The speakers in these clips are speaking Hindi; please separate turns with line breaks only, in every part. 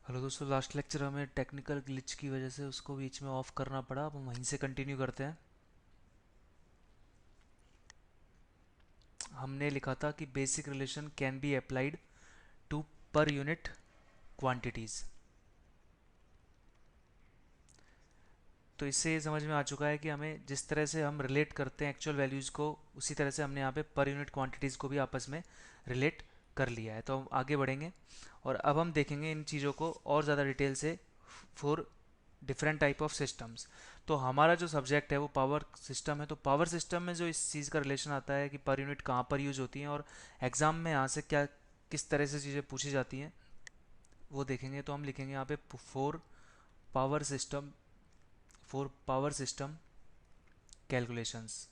हेलो दोस्तों, लास्ट लेक्चर हमें टेक्निकल ग्लिच की वजह से उसको बीच में ऑफ करना पड़ा। अब हम वहीं से कंटिन्यू करते हैं। हमने लिखा था कि basic relation can be applied to per unit quantities. तो इससे ये समझ में आ चुका है कि हमें जिस तरह से हम रिलेट करते हैं एक्चुअल वैल्यूज़ को, उसी तरह से हमने यहाँ पे पर यूनिट क्वांटिटीज़ को भी आपस में रिलेट कर लिया है। तो हम आगे बढ़ेंगे और अब हम देखेंगे इन चीज़ों को और ज़्यादा डिटेल से for different type of systems. तो हमारा जो सब्जेक्ट है वो पावर सिस्टम है। तो पावर सिस्टम में जो इस चीज़ का रिलेशन आता है कि पर यूनिट कहाँ पर यूज होती हैं और एग्ज़ाम में यहाँ से क्या किस तरह से चीज़ें पूछी जाती हैं वो देखेंगे। तो हम लिखेंगे यहाँ पे power system for power system calculations.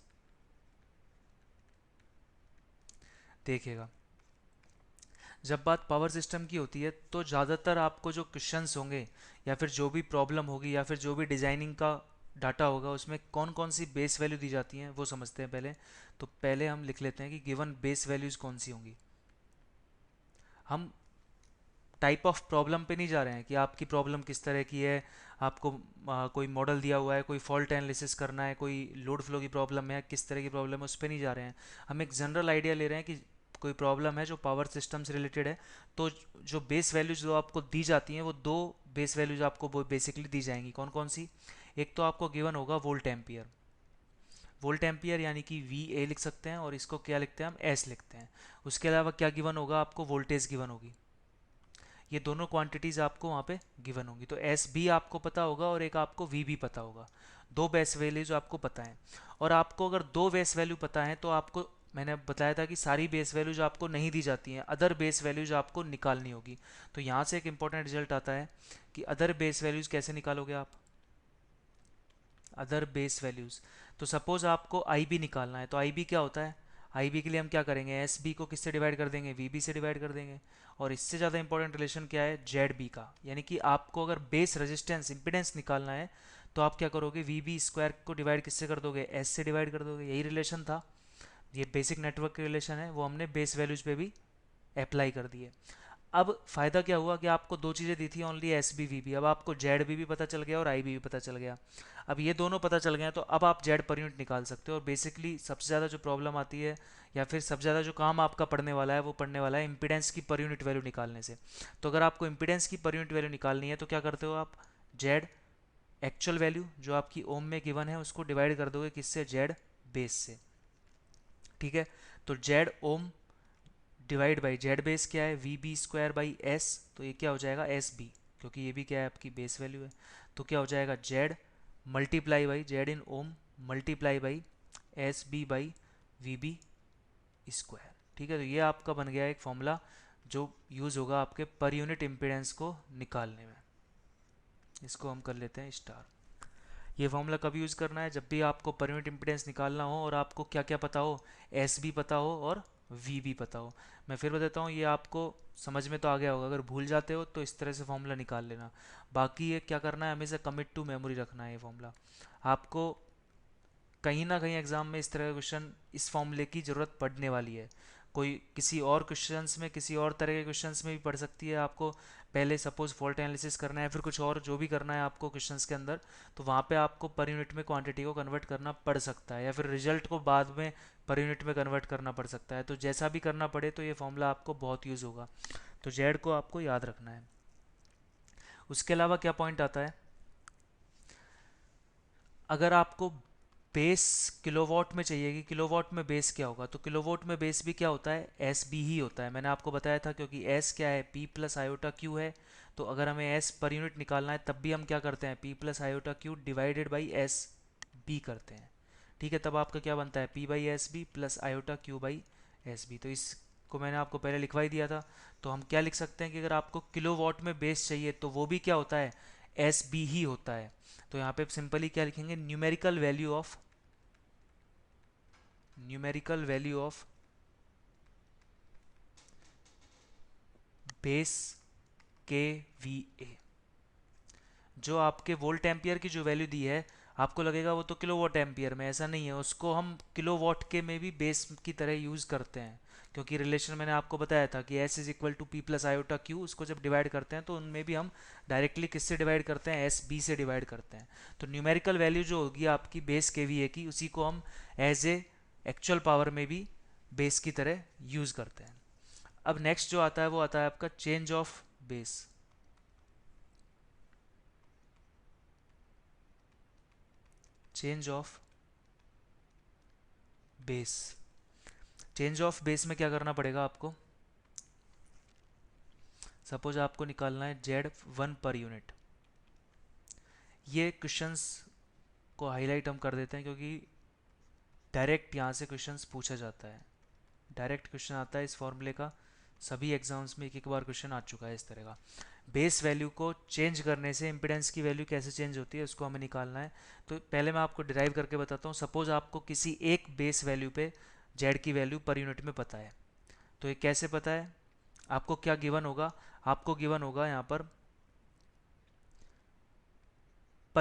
देखिएगा, जब बात पावर सिस्टम की होती है तो ज़्यादातर आपको जो क्वेश्चंस होंगे या फिर जो भी प्रॉब्लम होगी या फिर जो भी डिज़ाइनिंग का डाटा होगा उसमें कौन कौन सी बेस वैल्यू दी जाती हैं वो समझते हैं पहले। तो पहले हम लिख लेते हैं कि गिवन बेस वैल्यूज़ कौन सी होंगी। हम टाइप ऑफ प्रॉब्लम पे नहीं जा रहे हैं कि आपकी प्रॉब्लम किस तरह की है। आपको कोई मॉडल दिया हुआ है, कोई फॉल्ट एनालिसिस करना है, कोई लोड फ्लो की प्रॉब्लम है, किस तरह की प्रॉब्लम है, उस पर नहीं जा रहे हैं। हम एक जनरल आइडिया ले रहे हैं कि कोई प्रॉब्लम है जो पावर सिस्टम से रिलेटेड है। तो जो बेस वैल्यूज जो आपको दी जाती हैं वो दो बेस वैल्यूज आपको वो बेसिकली दी जाएंगी। कौन कौन सी? एक तो आपको गिवन होगा वोल्ट एम्पियर। वोल्ट एम्पियर यानी कि वी ए लिख सकते हैं और इसको क्या लिखते हैं हम? एस लिखते हैं। उसके अलावा क्या गिवन होगा आपको? वोल्टेज गिवन होगी। ये दोनों क्वांटिटीज आपको वहाँ पे गिवन होंगी। तो एस भी आपको पता होगा और एक आपको वी भी पता होगा। दो बेस वैल्यूज आपको पता है। और आपको अगर दो बेस वैल्यू पता है तो आपको, मैंने बताया था कि सारी बेस वैल्यूज आपको नहीं दी जाती हैं, अदर बेस वैल्यूज आपको निकालनी होगी। तो यहाँ से एक इंपॉर्टेंट रिजल्ट आता है कि अदर बेस वैल्यूज कैसे निकालोगे आप? अदर बेस वैल्यूज, तो सपोज आपको आई बी निकालना है। तो आई बी क्या होता है? आई बी के लिए हम क्या करेंगे? एस बी को किससे डिवाइड कर देंगे? वी बी से डिवाइड कर देंगे। और इससे ज़्यादा इंपॉर्टेंट रिलेशन क्या है? जेड बी का। यानी कि आपको अगर बेस रेजिस्टेंस इंपिडेंस निकालना है तो आप क्या करोगे? वी बी स्क्वायर को डिवाइड किससे कर दोगे? एस से डिवाइड कर दोगे। यही रिलेशन था। ये बेसिक नेटवर्क के रिलेशन है, वो हमने बेस वैल्यूज पे भी अप्लाई कर दिए। अब फायदा क्या हुआ कि आपको दो चीज़ें दी थी only, S B V B. अब आपको जेड बी भी पता चल गया और आई बी भी पता चल गया। अब ये दोनों पता चल गए हैं तो अब आप जेड पर यूनिट निकाल सकते हो। और बेसिकली सबसे ज़्यादा जो प्रॉब्लम आती है या फिर सबसे ज़्यादा जो काम आपका पड़ने वाला है वो पड़ने वाला है इम्पीडेंस की पर यूनिट वैल्यू निकालने से। तो अगर आपको इम्पीडेंस की पर यूनिट वैल्यू निकालनी है तो क्या करते हो आप? जेड एक्चुअल वैल्यू जो आपकी ओम में गिवन है उसको डिवाइड कर दोगे किससे? जेड बेस से। ठीक है। तो Z ohm divide by Z base क्या है? V B square by S. तो ये क्या हो जाएगा? एस बी, क्योंकि ये भी क्या है? आपकी बेस वैल्यू है। तो क्या हो जाएगा? Z multiply by Z in ohm multiply by S B by V B square. ठीक है। तो ये आपका बन गया एक फॉर्मूला जो यूज़ होगा आपके पर यूनिट इम्पिडेंस को निकालने में। इसको हम कर लेते हैं स्टार। ये फॉर्मूला कब यूज़ करना है? जब भी आपको पर यूनिट इम्पीडेंस निकालना हो और आपको क्या क्या पता हो? एस भी पता हो और वी भी पता हो। मैं फिर बताता हूँ, ये आपको समझ में तो आ गया होगा। अगर भूल जाते हो तो इस तरह से फॉर्मूला निकाल लेना। बाकी ये क्या करना है, हमेशा कमिट टू मेमोरी रखना है ये फॉर्मूला। आपको कहीं ना कहीं एग्जाम में इस तरह का क्वेश्चन इस फॉर्मूले की ज़रूरत पड़ने वाली है। कोई किसी और क्वेश्चंस में, किसी और तरह के क्वेश्चंस में भी पड़ सकती है। आपको पहले सपोज फॉल्ट एनालिसिस करना है, फिर कुछ और जो भी करना है आपको क्वेश्चंस के अंदर, तो वहाँ पे आपको पर यूनिट में क्वांटिटी को कन्वर्ट करना पड़ सकता है, या फिर रिजल्ट को बाद में पर यूनिट में कन्वर्ट करना पड़ सकता है। तो जैसा भी करना पड़े तो ये फॉर्मूला आपको बहुत यूज़ होगा। तो जेड को आपको याद रखना है। उसके अलावा क्या पॉइंट आता है? अगर आपको बेस किलोवाट में चाहिए कि किलोवाट में बेस क्या होगा, तो किलोवाट में बेस भी क्या होता है? एस बी ही होता है। मैंने आपको बताया था, क्योंकि एस क्या है? पी प्लस आयोटा क्यू है। तो अगर हमें एस पर यूनिट निकालना है तब भी हम क्या करते हैं? P plus iota Q divided by S B करते हैं। ठीक है। तब आपका क्या बनता है? P by S B plus iota Q by S B. तो इसको मैंने आपको पहले लिखवा ही दिया था। तो हम क्या लिख सकते हैं कि अगर आपको किलोवाट में बेस चाहिए तो वो भी क्या होता है? एस बी ही होता है। तो यहाँ पे सिंपली क्या लिखेंगे? न्यूमेरिकल वैल्यू ऑफ बेस के वी ए। जो आपके वोल्ट एम्पियर की जो वैल्यू दी है, आपको लगेगा वो तो किलोवाट एम्पियर में, ऐसा नहीं है, उसको हम किलोवाट के में भी बेस की तरह यूज़ करते हैं, क्योंकि रिलेशन मैंने आपको बताया था कि S is equal to P plus iota Q, उसको जब डिवाइड करते हैं तो उनमें भी हम डायरेक्टली किससे डिवाइड करते हैं, एस बी से डिवाइड करते हैं। तो न्यूमेरिकल वैल्यू जो होगी आपकी बेस के वी ए की, उसी को हम एज ए एक्चुअल पावर में भी बेस की तरह यूज़ करते हैं। अब नेक्स्ट जो आता है वो आता है आपका change of base. Change of base, change of base में क्या करना पड़ेगा आपको, सपोज आपको निकालना है जेड वन पर यूनिट। ये क्वेश्चंस को हाईलाइट हम कर देते हैं क्योंकि डायरेक्ट यहाँ से क्वेश्चंस पूछा जाता है, डायरेक्ट क्वेश्चन आता है इस फॉर्मूले का, सभी एग्जाम्स में एक एक बार क्वेश्चन आ चुका है इस तरह का। बेस वैल्यू को चेंज करने से इम्पिडेंस की वैल्यू कैसे चेंज होती है उसको हमें निकालना है। तो पहले मैं आपको डिराइव करके बताता हूँ। सपोज आपको किसी एक बेस वैल्यू पे जेड की वैल्यू पर यूनिट में पता है, तो ये कैसे पता है, आपको क्या गिवन होगा, आपको गिवन होगा यहाँ पर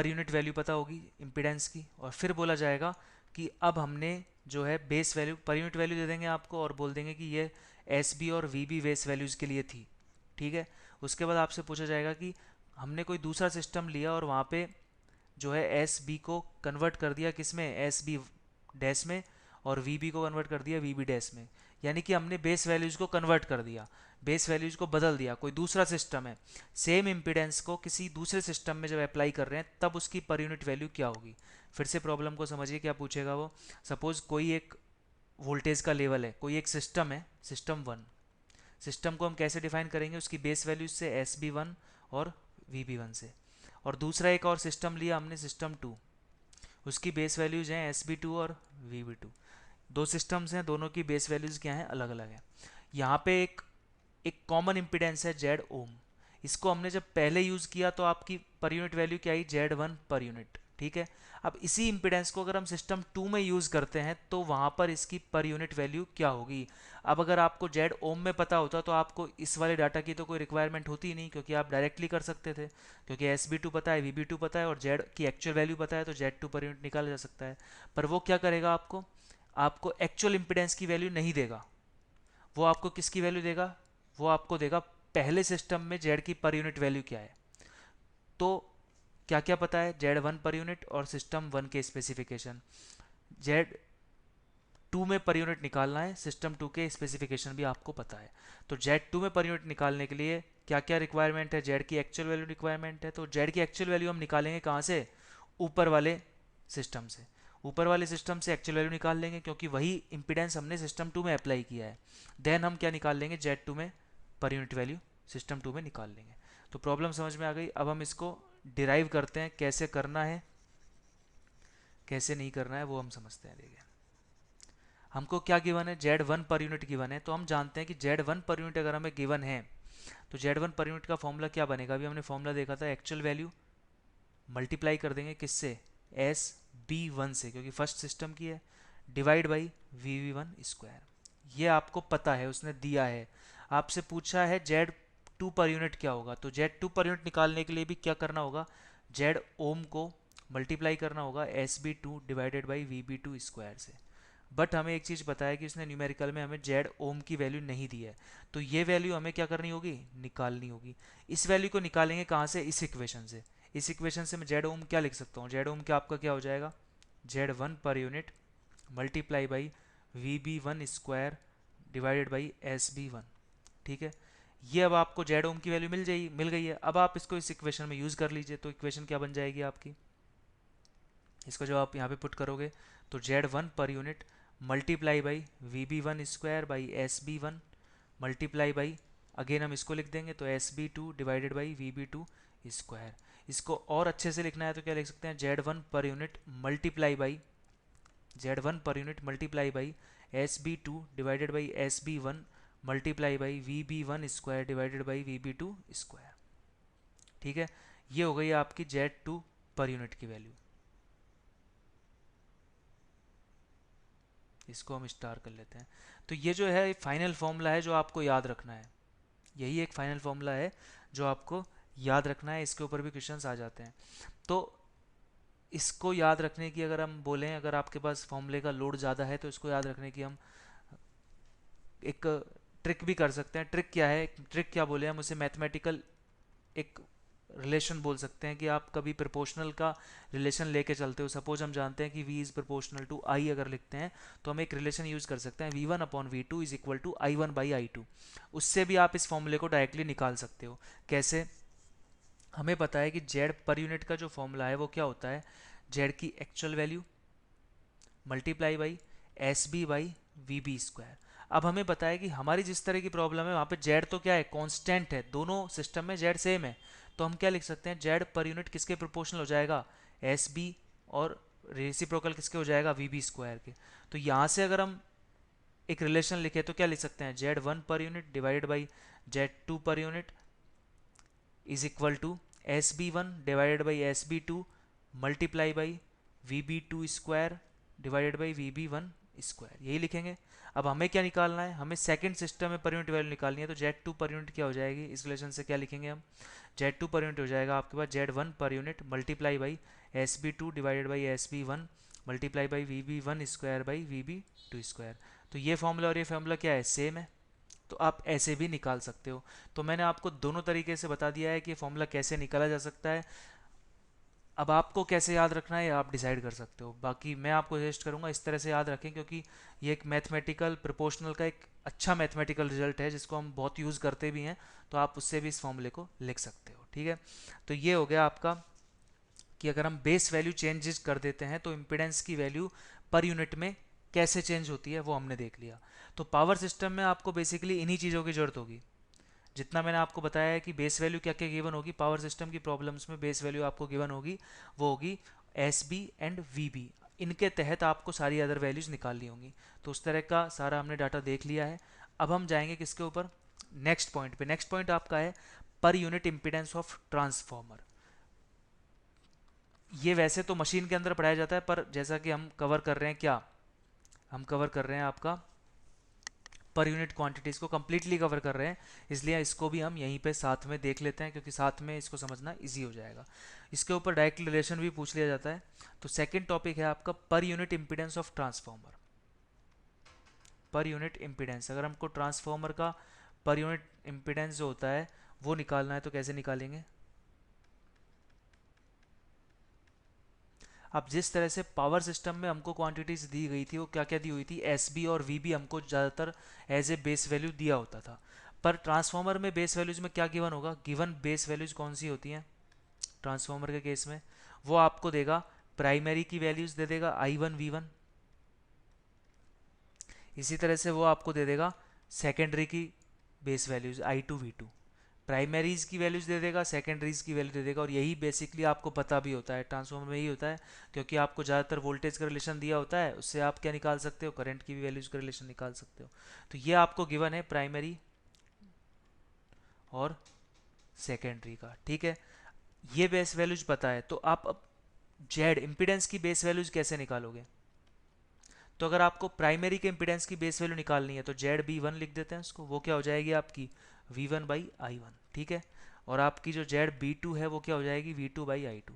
यूनिट वैल्यू पता होगी इम्पिडेंस की, और फिर बोला जाएगा कि अब हमने जो है बेस वैल्यू पर यूनिट वैल्यू दे देंगे आपको और बोल देंगे कि ये एस बी और वी बी बेस वैल्यूज़ के लिए थी, ठीक है। उसके बाद आपसे पूछा जाएगा कि हमने कोई दूसरा सिस्टम लिया और वहाँ पे जो है एस बी को कन्वर्ट कर दिया किस में, एस बी डैश में, और वी बी को कन्वर्ट कर दिया वी बी डैश में, यानी कि हमने बेस वैल्यूज़ को कन्वर्ट कर दिया, बेस वैल्यूज़ को बदल दिया, कोई दूसरा सिस्टम है, सेम इम्पिडेंस को किसी दूसरे सिस्टम में जब अप्लाई कर रहे हैं तब उसकी पर यूनिट वैल्यू क्या होगी। फिर से प्रॉब्लम को समझिए क्या पूछेगा वो। सपोज कोई एक वोल्टेज का लेवल है, कोई एक सिस्टम है, सिस्टम वन, सिस्टम को हम कैसे डिफाइन करेंगे, उसकी बेस वैल्यूज से एस बी वन और वी बी वन से, और दूसरा एक और सिस्टम लिया हमने सिस्टम टू, उसकी बेस वैल्यूज हैं एस बी टू और वी बी टू। दो सिस्टम्स हैं, दोनों की बेस वैल्यूज क्या हैं, अलग अलग है। यहाँ पे एक एक कॉमन इम्पिडेंस है जेड ओम, इसको हमने जब पहले यूज़ किया तो आपकी पर यूनिट वैल्यू क्या आई, जेड वन पर यूनिट, ठीक है। अब इसी इम्पिडेंस को अगर हम सिस्टम टू में यूज़ करते हैं तो वहाँ पर इसकी पर यूनिट वैल्यू क्या होगी। अब अगर आपको जेड ओम में पता होता तो आपको इस वाले डाटा की तो कोई रिक्वायरमेंट होती ही नहीं, क्योंकि आप डायरेक्टली कर सकते थे, क्योंकि एस बी टू पता है, वी बी टू पता है और जेड की एक्चुअल वैल्यू पता है, तो जेड टू पर यूनिट निकाला जा सकता है। पर वो क्या करेगा, आपको आपको एक्चुअल इम्पिडेंस की वैल्यू नहीं देगा, वो आपको किसकी वैल्यू देगा, वो आपको देगा पहले सिस्टम में जेड की पर यूनिट वैल्यू क्या है। तो क्या क्या पता है, जेड वन पर यूनिट और सिस्टम वन के स्पेसिफिकेशन, जेड टू में पर यूनिट निकालना है, सिस्टम टू के स्पेसिफिकेशन भी आपको पता है। तो जेड टू में पर यूनिट निकालने के लिए क्या क्या रिक्वायरमेंट है, जेड की एक्चुअल वैल्यू रिक्वायरमेंट है, तो जेड की एक्चुअल वैल्यू हम निकालेंगे कहाँ से, ऊपर वाले सिस्टम से, ऊपर वाले सिस्टम से एक्चुअल वैल्यू निकाल लेंगे क्योंकि वही इंपिडेंस हमने सिस्टम टू में अप्लाई किया है। देन हम क्या निकाल लेंगे, जेड टू में per unit value system to में निकाल लेंगे। तो प्रॉब्लम समझ में आ गई। अब हम इसको डिराइव करते हैं, कैसे करना है कैसे नहीं करना है वो हम समझते हैं। देखिए हमको क्या गिवन है, Z one per unit given है, तो हम जानते हैं कि जेड वन पर यूनिट अगर हमें गिवन है तो जेड वन पर यूनिट का फॉर्मूला क्या बनेगा, अभी हमने फॉर्मूला देखा था, एक्चुअल वैल्यू मल्टीप्लाई कर देंगे किससे, एस बी वन से, क्योंकि फर्स्ट सिस्टम की है, divide by V V one square. ये आपको पता है, उसने दिया है। आपसे पूछा है जेड टू पर यूनिट क्या होगा, तो जेड टू पर यूनिट निकालने के लिए भी क्या करना होगा, जेड ओम को मल्टीप्लाई करना होगा S B two divided by V B two square से। बट हमें एक चीज़ पता है कि उसने न्यूमेरिकल में हमें जेड ओम की वैल्यू नहीं दी है, तो ये वैल्यू हमें क्या करनी होगी, निकालनी होगी। इस वैल्यू को निकालेंगे कहाँ से, इस इक्वेशन से। इस इक्वेशन से मैं जेड ओम क्या लिख सकता हूँ, जेड ओम क्या आपका क्या हो जाएगा, Z one per unit multiply by V B one square divided by S B one, ठीक है। ये अब आपको जेड ओम की वैल्यू मिल गई है। अब आप इसको इस इक्वेशन में यूज़ कर लीजिए, तो इक्वेशन क्या बन जाएगी आपकी, इसको जब आप यहाँ पे पुट करोगे तो Z one per unit multiply by V B one square by S B one multiply by, again हम इसको लिख देंगे तो S B two divided by V B two square. इसको और अच्छे से लिखना है तो क्या लिख सकते हैं, Z one per unit multiply by, Z one per unit multiply by S B two divided by S B one multiply by V B one square divided by V B two square, ठीक है। ये हो गई आपकी जेड टू पर यूनिट की वैल्यू। इसको हम स्टार कर लेते हैं। तो ये जो है फाइनल फॉर्मूला है जो आपको याद रखना है, यही एक फाइनल फॉर्मूला है जो आपको याद रखना है, इसके ऊपर भी क्वेश्चंस आ जाते हैं। तो इसको याद रखने की अगर हम बोलें, अगर आपके पास फॉर्मूले का लोड ज़्यादा है तो इसको याद रखने की हम एक ट्रिक भी कर सकते हैं। ट्रिक क्या है, ट्रिक क्या बोले हम उसे, मैथमेटिकल एक रिलेशन बोल सकते हैं कि आप कभी प्रोपोर्शनल का रिलेशन लेके चलते हो। सपोज हम जानते हैं कि v is proportional to i, अगर लिखते हैं तो हम एक रिलेशन यूज कर सकते हैं v1 upon v2 is equal to i1 by I two. उससे भी आप इस फॉर्मूले को डायरेक्टली निकाल सकते हो। कैसे? हमें पता है कि जेड पर यूनिट का जो फॉर्मूला है वो क्या होता है, जेड की actual value multiply by S B by V B square. अब हमें पता है कि हमारी जिस तरह की प्रॉब्लम है वहाँ पे जेड तो क्या है, कांस्टेंट है, दोनों सिस्टम में जेड सेम है। तो हम क्या लिख सकते हैं, जेड पर यूनिट किसके प्रोपोर्शनल हो जाएगा, एस बी, और रेसिप्रोकल किसके हो जाएगा, वी बी स्क्वायर के। तो यहाँ से अगर हम एक रिलेशन लिखे तो क्या लिख सकते हैं, Z one per unit divided by Z two per unit is equal to S B one divided by S B two multiply by V B two square divided by V B one square, यही लिखेंगे। अब हमें क्या निकालना है, हमें सेकंड सिस्टम में पर यूनिट वैल्यू निकालनी है। तो जेड टू पर यूनिट क्या हो जाएगी, इस रिलेशन से क्या लिखेंगे हम, जेड टू पर यूनिट हो जाएगा आपके पास Z one per unit multiply by S B two divided by S B one multiply by V B one square by V B two square. तो ये फॉर्मूला और ये फॉर्मूला क्या है, सेम है। तो आप ऐसे भी निकाल सकते हो। तो मैंने आपको दोनों तरीके से बता दिया है कि फॉर्मूला कैसे निकाला जा सकता है। अब आपको कैसे याद रखना है आप डिसाइड कर सकते हो। बाकी मैं आपको सजेस्ट करूंगा इस तरह से याद रखें, क्योंकि ये एक मैथमेटिकल प्रोपोर्शनल का एक अच्छा मैथमेटिकल रिजल्ट है जिसको हम बहुत यूज़ करते भी हैं। तो आप उससे भी इस फॉर्मूले को लिख सकते हो। ठीक है, तो ये हो गया आपका कि अगर हम बेस वैल्यू चेंजेस कर देते हैं तो इम्पिडेंस की वैल्यू पर यूनिट में कैसे चेंज होती है वो हमने देख लिया। तो पावर सिस्टम में आपको बेसिकली इन्हीं चीज़ों की जरूरत होगी। जितना मैंने आपको बताया है कि बेस वैल्यू क्या क्या गिवन होगी पावर सिस्टम की प्रॉब्लम्स में, बेस वैल्यू आपको गिवन होगी, वो होगी S B and V B. इनके तहत आपको सारी अदर वैल्यूज निकालनी होंगी। तो उस तरह का सारा हमने डाटा देख लिया है। अब हम जाएंगे किसके ऊपर, नेक्स्ट पॉइंट पे। नेक्स्ट पॉइंट आपका है per unit impedance of transformer. ये वैसे तो मशीन के अंदर पढ़ाया जाता है, पर जैसा कि हम कवर कर रहे हैं, क्या हम कवर कर रहे हैं आपका पर यूनिट क्वांटिटीज को कंप्लीटली कवर कर रहे हैं, इसलिए इसको भी हम यहीं पे साथ में देख लेते हैं, क्योंकि साथ में इसको समझना इजी हो जाएगा। इसके ऊपर डायरेक्ट रिलेशन भी पूछ लिया जाता है। तो सेकंड टॉपिक है आपका per unit impedance of transformer. Per unit impedance, अगर हमको ट्रांसफॉर्मर का पर यूनिट इम्पीडेंस जो होता है वो निकालना है तो कैसे निकालेंगे। अब जिस तरह से पावर सिस्टम में हमको क्वांटिटीज दी गई थी वो क्या क्या दी हुई थी, एस बी और वी बी हमको ज़्यादातर एज ए बेस वैल्यू दिया होता था। पर ट्रांसफॉर्मर में बेस वैल्यूज में क्या गिवन होगा, गिवन बेस वैल्यूज कौन सी होती हैं ट्रांसफॉर्मर के केस में, वो आपको देगा प्राइमरी की वैल्यूज दे देगा आई वन वी वन, इसी तरह से वो आपको दे देगा सेकेंडरी की base values I two V two, primaries की वैल्यूज दे देगा, सेकेंडरीज की वैल्यू दे देगा। और यही बेसिकली आपको पता भी होता है ट्रांसफॉर्मर में, यही होता है, क्योंकि आपको ज़्यादातर वोल्टेज का रिलेशन दिया होता है, उससे आप क्या निकाल सकते हो, करंट की भी वैल्यूज का रिलेशन निकाल सकते हो। तो ये आपको गिवन है प्राइमरी और सेकेंडरी का। ठीक है, ये बेस वैल्यूज पता है, तो आप अब जेड इम्पिडेंस की बेस वैल्यूज कैसे निकालोगे। तो अगर आपको प्राइमरी के इम्पिडेंस की बेस वैल्यू निकालनी है तो जेड बी वन लिख देते हैं उसको, वो क्या हो जाएगी आपकी V one by I one. ठीक है, और आपकी जो जेड बी टू है वो क्या हो जाएगी V two by I two.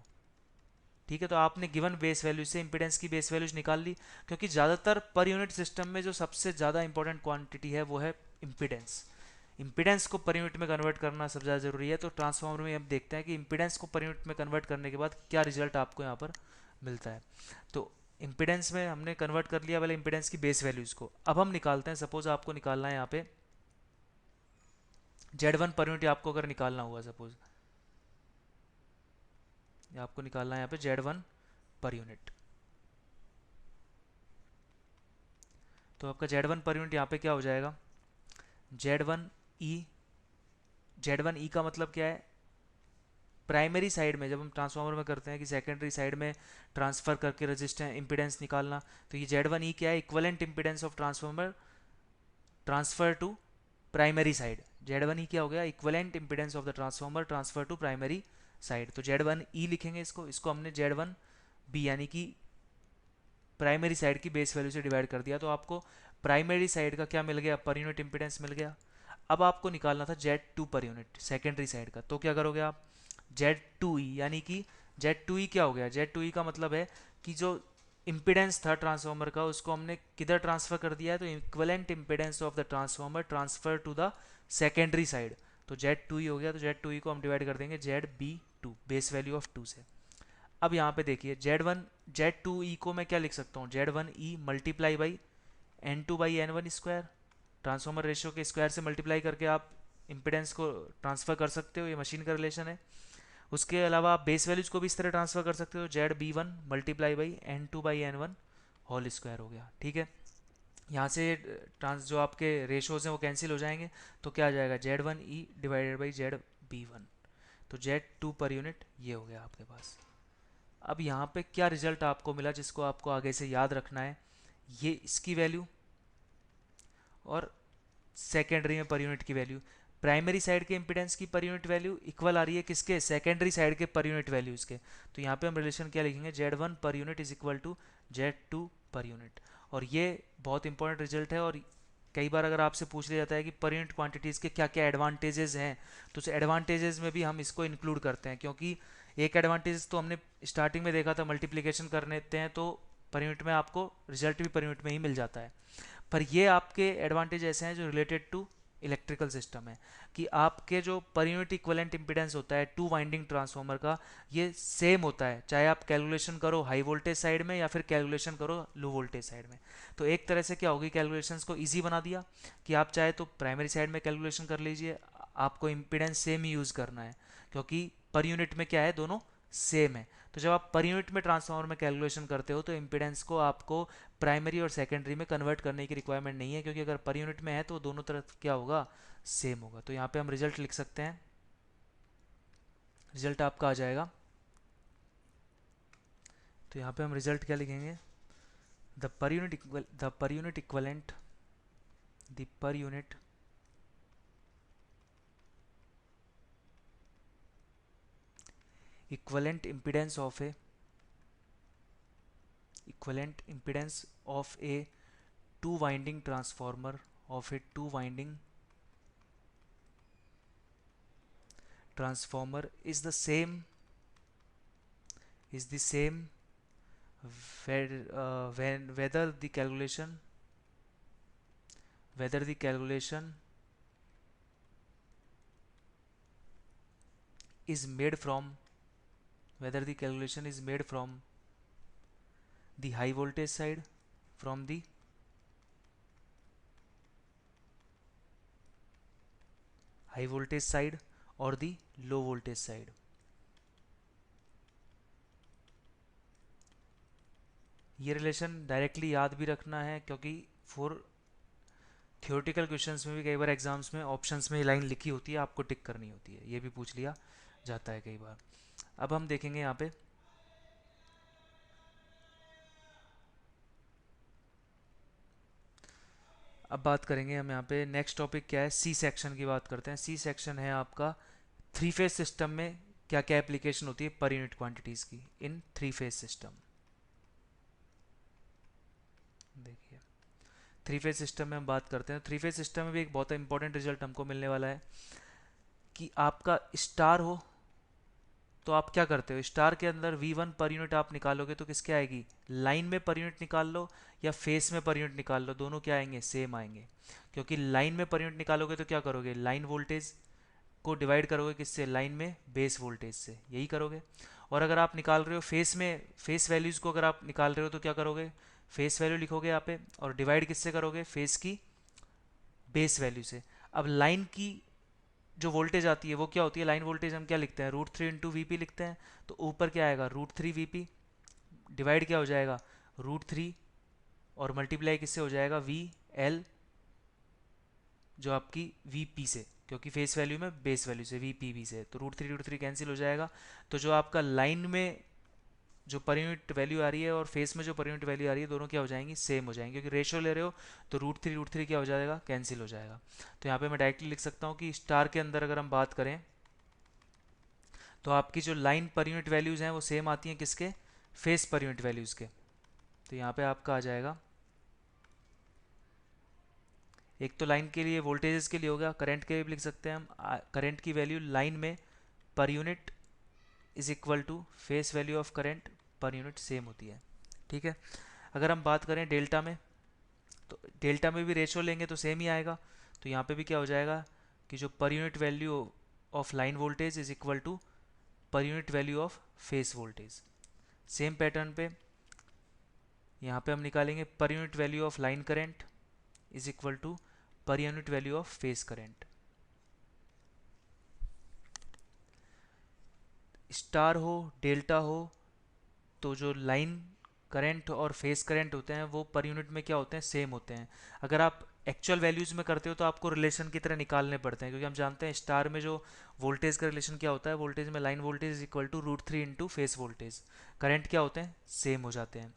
ठीक है, तो आपने गिवन बेस वैल्यू से इम्पिडेंस की बेस वैल्यूज निकाल ली, क्योंकि ज़्यादातर पर यूनिट सिस्टम में जो सबसे ज़्यादा इंपॉर्टेंट क्वांटिटी है वो है इम्पिडेंस। इम्पिडेंस को पर यूनिट में कन्वर्ट करना सबसे ज़्यादा जरूरी है। तो ट्रांसफॉर्मर में हम देखते हैं कि इम्पिडेंस को पर यूनिट में कन्वर्ट करने के बाद क्या रिजल्ट आपको यहाँ पर मिलता है। तो इम्पिडेंस में हमने कन्वर्ट कर लिया पहले इम्पिडेंस की बेस वैल्यूज़ को। अब हम निकालते हैं, सपोज आपको निकालना है यहाँ पे जेड वन पर यूनिट, आपको अगर निकालना हुआ सपोज आपको निकालना है यहाँ पे जेड वन पर यूनिट, तो आपका जेड वन पर यूनिट यहाँ पे क्या हो जाएगा, जेड वन ई। जेड वन ई का मतलब क्या है, प्राइमरी साइड में जब हम ट्रांसफार्मर में करते हैं कि सेकेंडरी साइड में ट्रांसफर करके रेजिस्टेंस इम्पिडेंस निकालना, तो ये जेड वन ई क्या है, equivalent impedance of transformer transfer to primary side. Z one E क्या हो गया, equivalent impedance of the transformer transfer to primary side. तो जेड वन ई लिखेंगे इसको, इसको हमने जेड वन बी यानी कि प्राइमरी साइड की बेस वैल्यू से डिवाइड कर दिया, तो आपको प्राइमरी साइड का क्या मिल गया, पर यूनिट इम्पिडेंस मिल गया। अब आपको निकालना था Z two per unit secondary side का, तो क्या करोगे आप जेड टू ई यानी कि जेड टू ई क्या हो गया, जेड टू ई का मतलब है कि जो इम्पिडेंस था ट्रांसफार्मर का उसको हमने किधर ट्रांसफर कर दिया है, तो equivalent impedance of the transformer transfer to the secondary side. तो जेड टू ई हो गया, तो जेड टू ई को हम डिवाइड कर देंगे Z B two base value of two से। अब यहाँ पे देखिए Z one, Z two E को मैं क्या लिख सकता हूँ, Z one E multiply by N two by N one square. Transformer ratio के स्क्वायर से मल्टीप्लाई करके आप इम्पिडेंस को ट्रांसफर कर सकते हो, ये मशीन का रिलेशन है। उसके अलावा आप बेस वैल्यूज को भी इस तरह ट्रांसफर कर सकते हो, Z B one multiply by N two by N one whole square हो गया, ठीक है। यहाँ से ट्रांस जो आपके रेशोज हैं वो कैंसिल हो जाएंगे, तो क्या आ जाएगा, Z one E divided by Z B one. तो जेड टू पर यूनिट ये हो गया आपके पास। अब यहाँ पे क्या रिजल्ट आपको मिला जिसको आपको आगे से याद रखना है, ये इसकी वैल्यू और सेकेंडरी में पर यूनिट की वैल्यू। प्राइमरी साइड के इंपिडेंस की पर यूनिट वैल्यू इक्वल आ रही है किसके, सेकेंडरी साइड के पर यूनिट वैल्यूज के। तो यहाँ पे हम रिलेशन क्या लिखेंगे, Z one per unit is equal to Z two per unit. और ये बहुत इंपॉर्टेंट रिजल्ट है, और कई बार अगर आपसे पूछ लिया जाता है कि पर यूनिट क्वांटिटीज़ के क्या क्या एडवांटेजेस हैं, तो उस एडवांटेजेस में भी हम इसको इंक्लूड करते हैं, क्योंकि एक एडवांटेज तो हमने स्टार्टिंग में देखा था, मल्टीप्लिकेशन करने देते हैं तो पर यूनिट में आपको रिजल्ट भी पर यूनिट में ही मिल जाता है। पर ये आपके एडवांटेज ऐसे हैं जो रिलेटेड टू इलेक्ट्रिकल सिस्टम है, कि आपके जो पर यूनिट इक्विवेलेंट इंपीडेंस होता है टू वाइंडिंग ट्रांसफार्मर का, ये सेम होता है चाहे आप कैलकुलेशन करो हाई वोल्टेज साइड में या फिर कैलकुलेशन करो लो वोल्टेज साइड में। तो एक तरह से क्या होगी, कैलकुलेशंस को इजी बना दिया कि आप चाहे तो प्राइमरी साइड में कैलकुलेशन कर लीजिए, आपको इंपीडेंस सेम ही यूज़ करना है, क्योंकि पर यूनिट में क्या है, दोनों सेम है। तो जब आप पर यूनिट में ट्रांसफार्मर में कैलकुलेशन करते हो तो इंपीडेंस को आपको प्राइमरी और सेकेंडरी में कन्वर्ट करने की रिक्वायरमेंट नहीं है, क्योंकि अगर पर यूनिट में है तो दोनों तरफ क्या होगा, सेम होगा। तो यहाँ पे हम रिजल्ट लिख सकते हैं, रिजल्ट आपका आ जाएगा। तो यहाँ पे हम रिजल्ट क्या लिखेंगे, the per unit the per unit equivalent the per unit equivalent impedance of A equivalent impedance of a two winding transformer of a two winding transformer is the same when whether the calculation is made from whether the calculation is made from the high voltage side, from the high voltage side or the low voltage side। ये रिलेशन डायरेक्टली याद भी रखना है, क्योंकि फॉर थियोरेटिकल क्वेश्चंस में भी कई बार एग्जाम्स में ऑप्शंस में लाइन लिखी होती है, आपको टिक करनी होती है, ये भी पूछ लिया जाता है कई बार। अब हम देखेंगे यहाँ पे, अब बात करेंगे हम यहाँ पे, नेक्स्ट टॉपिक क्या है, सी सेक्शन की बात करते हैं। सी सेक्शन है आपका थ्री फेज सिस्टम में क्या क्या एप्लीकेशन होती है पर यूनिट क्वांटिटीज़ की इन थ्री फेज सिस्टम। देखिए थ्री फेज सिस्टम में हम बात करते हैं, थ्री फेज सिस्टम में भी एक बहुत इंपॉर्टेंट रिजल्ट हमको मिलने वाला है कि आपका स्टार हो तो आप क्या करते हो, स्टार के अंदर V1 पर यूनिट आप निकालोगे तो किसके आएगी, लाइन में पर यूनिट निकाल लो या फेस में पर यूनिट निकाल लो, दोनों क्या आएंगे, सेम आएंगे। क्योंकि लाइन में पर यूनिट निकालोगे तो क्या करोगे, लाइन वोल्टेज को डिवाइड करोगे किससे, लाइन में बेस वोल्टेज से, यही करोगे। और अगर आप निकाल रहे हो फेस में, फेस वैल्यूज़ को अगर आप निकाल रहे हो तो क्या करोगे, फेस वैल्यू लिखोगे यहाँ पे और डिवाइड किससे करोगे, फेस की बेस वैल्यू से। अब लाइन की जो वोल्टेज आती है वो क्या होती है, लाइन वोल्टेज हम क्या लिखते हैं, root three into V P लिखते हैं। तो ऊपर क्या आएगा, root three V P divide क्या हो जाएगा, रूट थ्री और मल्टीप्लाई किससे हो जाएगा, वी एल जो आपकी वी पी से, क्योंकि फेस वैल्यू में बेस वैल्यू से वी पी वी से, तो रूट थ्री कैंसिल हो जाएगा। तो जो आपका लाइन में जो पर यूनिट वैल्यू आ रही है और फेस में जो पर यूनिट वैल्यू आ रही है दोनों क्या हो जाएंगी, सेम हो जाएंगे, क्योंकि रेशियो ले रहे हो तो रूट थ्री क्या हो जाएगा, कैंसिल हो जाएगा। तो यहाँ पे मैं डायरेक्टली लिख सकता हूँ कि स्टार के अंदर अगर हम बात करें तो आपकी जो लाइन पर यूनिट वैल्यूज़ हैं वो सेम आती हैं किसके, फेस पर यूनिट वैल्यूज़ के। तो यहाँ पे आपका आ जाएगा, एक तो लाइन के लिए वोल्टेजेस के लिए होगा, करंट के लिए भी लिख सकते हैं हम, करंट की वैल्यू लाइन में per unit is equal to phase value of current per unit same होती है। ठीक है, अगर हम बात करें डेल्टा में, तो डेल्टा में भी रेशो लेंगे तो सेम ही आएगा। तो यहाँ पे भी क्या हो जाएगा कि जो per unit value of line voltage is equal to per unit value of phase voltage. Same pattern पे यहाँ पे हम निकालेंगे per unit value of line current is equal to per unit value of phase current. Star हो डेल्टा हो, तो जो लाइन करंट और फेस करंट होते हैं वो पर यूनिट में क्या होते हैं, सेम होते हैं। अगर आप एक्चुअल वैल्यूज में करते हो तो आपको रिलेशन की तरह निकालने पड़ते हैं, क्योंकि हम जानते हैं स्टार में जो वोल्टेज का रिलेशन क्या होता है, वोल्टेज में line voltage is equal to √3 into phase voltage. Current क्या होते हैं, सेम हो जाते हैं।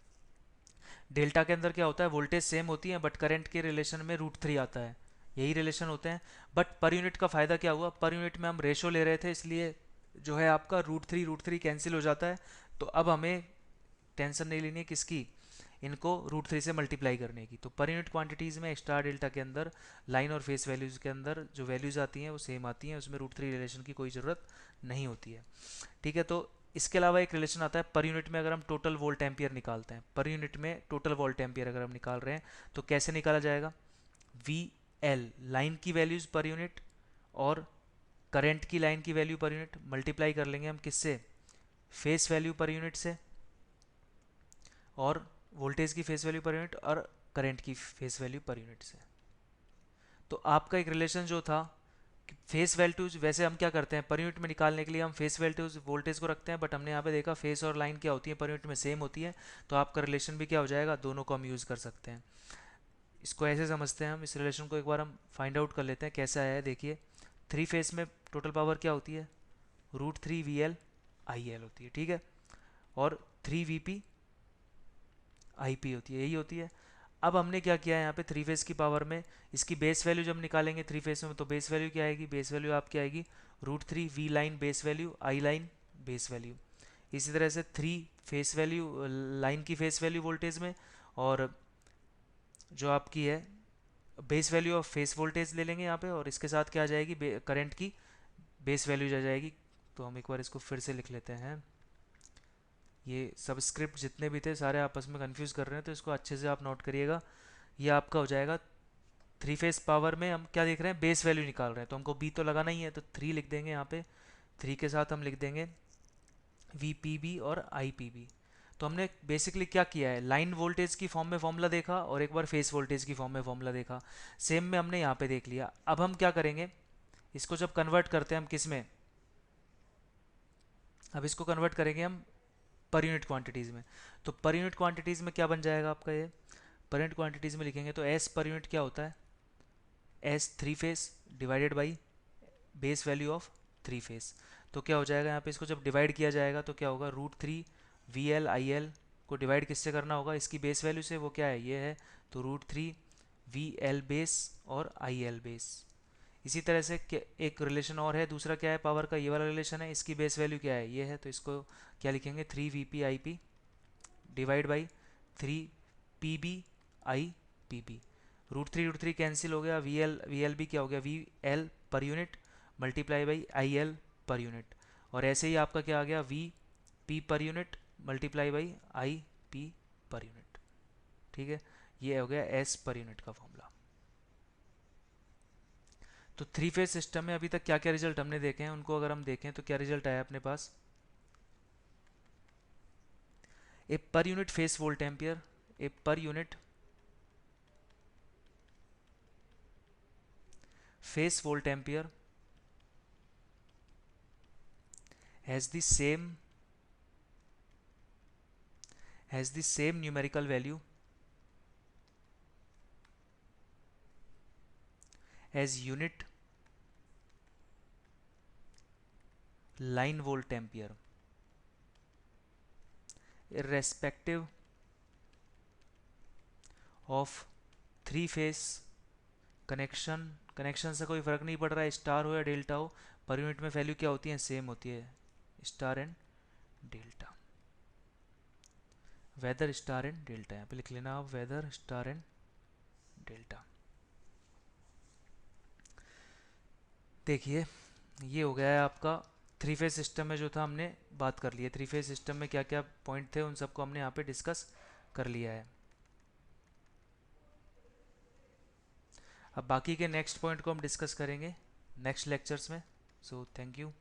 डेल्टा के अंदर क्या होता है, वोल्टेज सेम होती है बट करंट के रिलेशन में √3 आता है, यही रिलेशन होते हैं। बट पर यूनिट का फ़ायदा क्या हुआ, पर यूनिट में हम रेशो ले रहे थे, इसलिए जो है आपका √3 कैंसिल हो जाता है। तो अब हमें टेंशन नहीं लेनी है किसकी, इनको √3 से मल्टीप्लाई करने की। तो पर यूनिट क्वांटिटीज़ में एक्स्ट्रा डेल्टा के अंदर लाइन और फेस वैल्यूज़ के अंदर जो वैल्यूज़ आती हैं वो सेम आती हैं, उसमें √3 रिलेशन की कोई ज़रूरत नहीं होती है। ठीक है, तो इसके अलावा एक रिलेशन आता है पर यूनिट में, अगर हम टोटल वोल्ट एम्पियर निकालते हैं, पर यूनिट में टोटल वोल्ट एम्पियर अगर हम निकाल रहे हैं तो कैसे निकाला जाएगा, वी एल लाइन की वैल्यूज़ पर यूनिट और करंट की लाइन की वैल्यू पर यूनिट मल्टीप्लाई कर लेंगे हम किससे, फेस वैल्यू पर यूनिट से, और वोल्टेज की फेस वैल्यू पर यूनिट और करंट की फेस वैल्यू पर यूनिट से। तो आपका एक रिलेशन जो था फेस वैल्यूज, वैसे हम क्या करते हैं पर यूनिट में निकालने के लिए हम फेस वैल्यूज वोल्टेज को रखते हैं, बट हमने यहाँ पे देखा फेस और लाइन क्या होती है, पर यूनिट में सेम होती है। तो आपका रिलेशन भी क्या हो जाएगा, दोनों को हम यूज़ कर सकते हैं। इसको ऐसे समझते हैं हम, इस रिलेशन को एक बार हम फाइंड आउट कर लेते हैं कैसा है। देखिए, थ्री फेस में टोटल पावर क्या होती है, √3 VL/IL होती है। ठीक है, और 3 VP/IP होती है, यही होती है। अब हमने क्या किया है यहाँ पे थ्री फेस की पावर में, इसकी बेस वैल्यू जब निकालेंगे थ्री फेस में, तो बेस वैल्यू क्या आएगी, बेस वैल्यू आपकी आएगी √3 V line base value, I line base value. इसी तरह से थ्री फेस वैल्यू लाइन की फेस वैल्यू वोल्टेज में, और जो आपकी है base value of phase voltage ले लेंगे यहाँ पे, और इसके साथ क्या आ जाएगी, करंट की बेस वैल्यू आ जाएगी। तो हम एक बार इसको फिर से लिख लेते हैं। ये सबस्क्रिप्ट जितने भी थे सारे आपस में कंफ्यूज कर रहे हैं, तो इसको अच्छे से आप नोट करिएगा। ये आपका हो जाएगा थ्री फेस पावर में हम क्या देख रहे हैं, बेस वैल्यू निकाल रहे हैं, तो हमको बी तो लगाना ही है, तो 3 लिख देंगे यहाँ पे। 3 के साथ हम लिख देंगे VPB और IPB। तो हमने बेसिकली क्या किया है, लाइन वोल्टेज की फॉर्म में फॉर्मूला देखा और एक बार फेस वोल्टेज की फॉर्म में फॉर्मूला देखा, सेम में हमने यहाँ पे देख लिया। अब हम क्या करेंगे, इसको जब कन्वर्ट करते हैं हम किस में, अब इसको कन्वर्ट करेंगे हम पर यूनिट क्वांटिटीज़ में। तो पर यूनिट क्वांटिटीज़ में क्या बन जाएगा आपका, ये पर यूनिट क्वांटिटीज़ में लिखेंगे तो एस पर यूनिट क्या होता है, S three phase divided by base value of three phase. तो क्या हो जाएगा यहाँ पे, इसको जब डिवाइड किया जाएगा तो क्या होगा, √3 VL/IL को डिवाइड किससे करना होगा, इसकी बेस वैल्यू से, वो क्या है, ये है। तो √3 VL बेस और IL बेस। इसी तरह से एक रिलेशन और है, दूसरा क्या है पावर का, ये वाला रिलेशन है, इसकी बेस वैल्यू क्या है, ये है। तो इसको क्या लिखेंगे, 3 VP/IP divide by 3 PB/IPB। √3 cancel हो गया, VL भी क्या हो गया, VL पर यूनिट मल्टीप्लाई बाई IL पर यूनिट। और ऐसे ही आपका क्या आ गया, VP पर unit multiply by IP per unit. ठीक है, ये हो गया S पर यूनिट का फॉर्मूला। तो थ्री फेज सिस्टम में अभी तक क्या क्या रिजल्ट हमने देखे हैं, उनको अगर हम देखें तो क्या रिजल्ट आया अपने पास, A per unit phase volt ampere, A per unit phase volt ampere has the same numerical value as unit line volt ampere irrespective of three phase connection से कोई फ़र्क नहीं पड़ रहा है, स्टार हो या डेल्टा हो, पर यूनिट में वैल्यू क्या होती है, सेम होती है, star and delta, whether star and delta. यहाँ पे लिख लेना आप, वेदर स्टार एंड डेल्टा। देखिए, ये हो गया है आपका थ्री फेज सिस्टम में जो था हमने बात कर ली है, थ्री फेज सिस्टम में क्या क्या पॉइंट थे उन सबको हमने यहाँ पे डिस्कस कर लिया है। अब बाकी के नेक्स्ट पॉइंट को हम डिस्कस करेंगे नेक्स्ट लेक्चर्स में। So thank you.